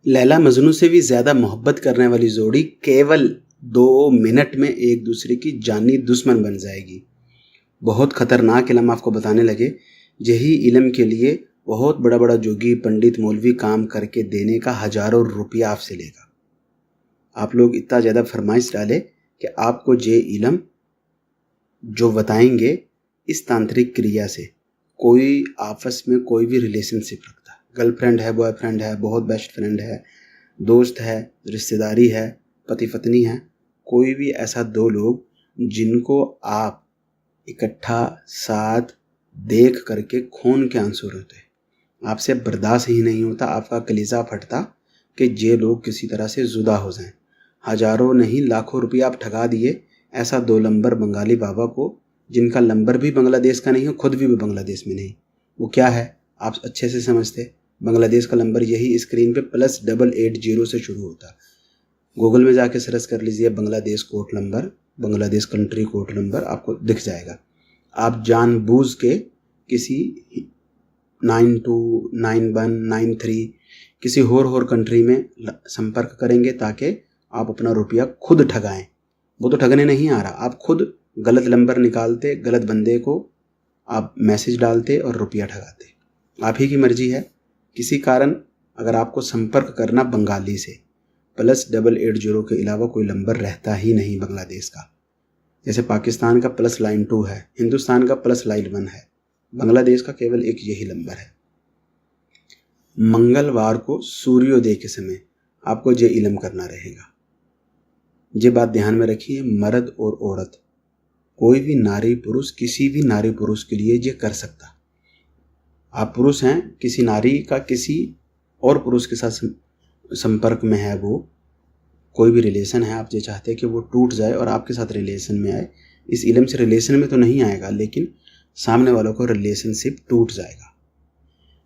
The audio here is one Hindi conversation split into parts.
लैला मजनू से भी ज़्यादा मोहब्बत करने वाली जोड़ी केवल 2 मिनट में एक दूसरे की जानी दुश्मन बन जाएगी। बहुत ख़तरनाक इल्म आपको बताने लगे। यही इल्म के लिए बहुत बड़ा बड़ा जोगी पंडित मौलवी काम करके देने का हज़ारों रुपया आपसे लेगा। आप लोग इतना ज़्यादा फरमाइश डाले कि आपको ये इल्म जो बताएंगे, इस तांत्रिक क्रिया से कोई आपस में कोई भी रिलेशनशिप रखता है, गर्लफ्रेंड है, बॉयफ्रेंड है, बहुत बेस्ट फ्रेंड है, दोस्त है, रिश्तेदारी है, पति पत्नी है, कोई भी ऐसा 2 लोग जिनको आप इकट्ठा साथ देख करके खून के आंसू रोते, आपसे बर्दाश्त ही नहीं होता, आपका कलीजा फटता कि ये लोग किसी तरह से जुदा हो जाएं। हज़ारों नहीं लाखों रुपया आप ठगा दिए ऐसा 2 नंबर बंगाली बाबा को, जिनका नंबर भी बांग्लादेश का नहीं हो, खुद भी बांग्लादेश में नहीं। वो क्या है आप अच्छे से समझते। बांग्लादेश का नंबर यही स्क्रीन पे +880 से शुरू होता है। गूगल में जाके सर्च कर लीजिए Bangladesh code number, Bangladesh country code number, आपको दिख जाएगा। आप जानबूझ के किसी 92, 91, 93 किसी और कंट्री में संपर्क करेंगे ताकि आप अपना रुपया खुद ठगाएं। वो तो ठगने नहीं आ रहा, आप खुद गलत नंबर निकालते, गलत बंदे को आप मैसेज डालते और रुपया ठगाते। आप ही की मर्जी है। किसी कारण अगर आपको संपर्क करना बंगाली से, +880 के अलावा कोई नंबर रहता ही नहीं बांग्लादेश का। जैसे पाकिस्तान का +2 है, हिंदुस्तान का +1 है, बांग्लादेश का केवल एक यही नंबर है। मंगलवार को सूर्योदय के समय आपको ये इल्म करना रहेगा। ये बात ध्यान में रखिए, मर्द और औरत, कोई भी नारी पुरुष किसी भी नारी पुरुष के लिए ये कर सकता। आप पुरुष हैं, किसी नारी का किसी और पुरुष के साथ संपर्क में है, वो कोई भी रिलेशन है, आप ये चाहते हैं कि वो टूट जाए और आपके साथ रिलेशन में आए। इस इल्म से रिलेशन में तो नहीं आएगा, लेकिन सामने वालों को रिलेशनशिप टूट जाएगा।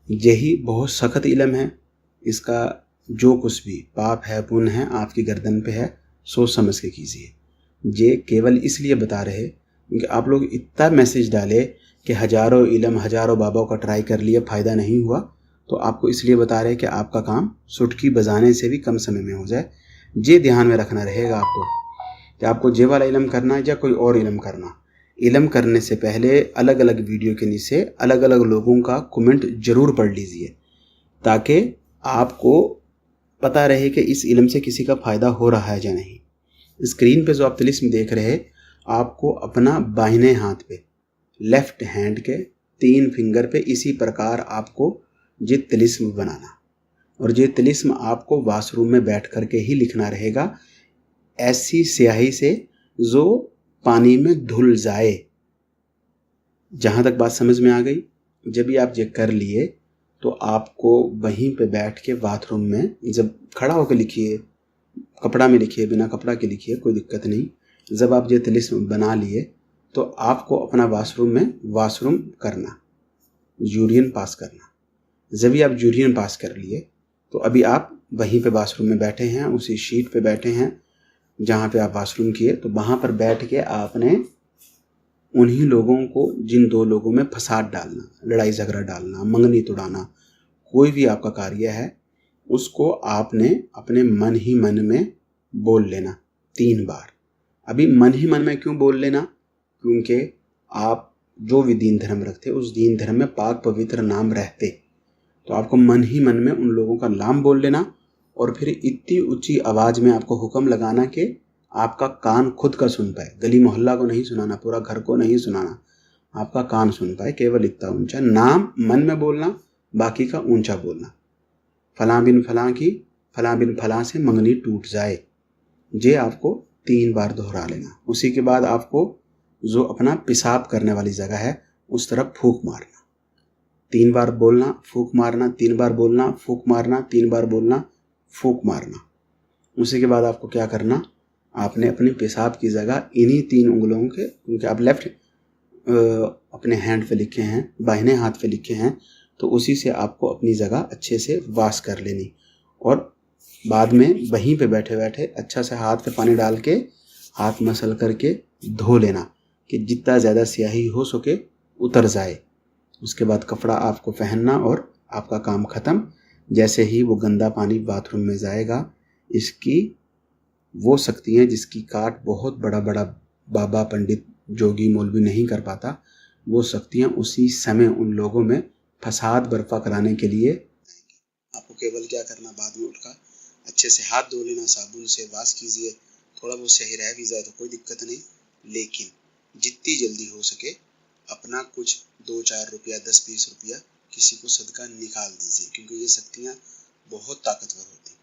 यही बहुत सख्त इल्म है। इसका जो कुछ भी पाप है, पुण्य है, आपकी गर्दन पे है, सोच समझ के कीजिए। ये केवल इसलिए बता रहे क्योंकि आप लोग इतना मैसेज डाले कि हज़ारों इल्म, हज़ारों बाबाओं का ट्राई कर लिया, फ़ायदा नहीं हुआ, तो आपको इसलिए बता रहे कि आपका काम सुटकी बजाने से भी कम समय में हो जाए। ये ध्यान में रखना रहेगा आपको कि आपको ये वाला इल्म करना है या कोई और इल्म करना। इल्म करने से पहले अलग अलग वीडियो के नीचे अलग अलग लोगों का कमेंट ज़रूर पढ़ लीजिए, ताकि आपको पता रहे कि इस इल्म से किसी का फ़ायदा हो रहा है या नहीं। स्क्रीन पे जो आप तिलिस्म देख रहे हैं, आपको अपना बाहिने हाथ पे, लेफ्ट हैंड के 3 फिंगर पे इसी प्रकार आपको ये तिलिस्म बनाना, और ये तिलिस्म आपको वॉशरूम में बैठ करके ही लिखना रहेगा, ऐसी स्याही से जो पानी में धुल जाए। जहाँ तक बात समझ में आ गई? जब भी आप ये कर लिए तो आपको वहीं पे बैठ के बाथरूम में, जब खड़ा होकर लिखिए, कपड़ा में लिखिए, बिना कपड़ा के लिखिए, कोई दिक्कत नहीं। जब आप ये तिलिस्म बना लिए तो आपको अपना वॉशरूम में वॉशरूम करना, यूरिन पास करना। जब भी आप यूरिन पास कर लिए तो अभी आप वहीं पे वॉशरूम में बैठे हैं, उसी शीट पे बैठे हैं जहाँ पे आप वॉशरूम किए, तो वहाँ पर बैठ के आपने उन्हीं लोगों को, जिन 2 लोगों में फसाद डालना, लड़ाई झगड़ा डालना, मंगनी तोड़ाना, कोई भी आपका कार्य है, उसको आपने अपने मन ही मन में बोल लेना 3 बार। अभी मन ही मन में क्यों बोल लेना? क्योंकि आप जो भी दीन धर्म रखते, उस दीन धर्म में पाक पवित्र नाम रहते, तो आपको मन ही मन में उन लोगों का नाम बोल लेना, और फिर इतनी ऊंची आवाज़ में आपको हुक्म लगाना कि आपका कान खुद का सुन पाए। गली मोहल्ला को नहीं सुनाना, पूरा घर को नहीं सुनाना, आपका कान सुन पाए, केवल इतना ऊंचा नाम मन में बोलना, बाकी का ऊंचा बोलना। फलां बिन फलां की, फलां बिन फलां से मंगनी टूट जाए, ये आपको 3 बार दोहरा लेना। उसी के बाद आपको जो अपना पेशाब करने वाली जगह है उस तरफ फूंक मारना। 3 बार बोलना, फूंक मारना, 3 बार बोलना, फूंक मारना, 3 बार बोलना, फूंक मारना। उसी के बाद आपको क्या करना, आपने अपने पेशाब की जगह इन्हीं 3 उंगलियों के, क्योंकि आप लेफ्ट अपने हैंड पे लिखे हैं, बाहिने हाथ पे लिखे हैं, तो उसी से आपको अपनी जगह अच्छे से वॉश कर लेनी, और बाद में वहीं पे बैठे बैठे अच्छा से हाथ पे पानी डाल के हाथ मसल करके धो लेना कि जितना ज़्यादा स्याही हो सके उतर जाए। उसके बाद कपड़ा आपको पहनना और आपका काम ख़त्म। जैसे ही वो गंदा पानी बाथरूम में जाएगा, इसकी वो शक्तियाँ जिसकी काट बहुत बड़ा बड़ा बाबा, पंडित, जोगी, मौलवी नहीं कर पाता, वो शक्तियाँ उसी समय उन लोगों में फसाद बर्पा कराने के लिए। आपको केवल क्या करना, बाद में उठकर अच्छे से हाथ धो लेना, साबुन से वाश कीजिए, थोड़ा बहुत सही रह भी जाए तो कोई दिक्कत नहीं, लेकिन जितनी जल्दी हो सके अपना कुछ 2-4 रुपया, 10-20 रुपया किसी को सदका निकाल दीजिए, क्योंकि ये शक्तियाँ बहुत ताकतवर होती हैं।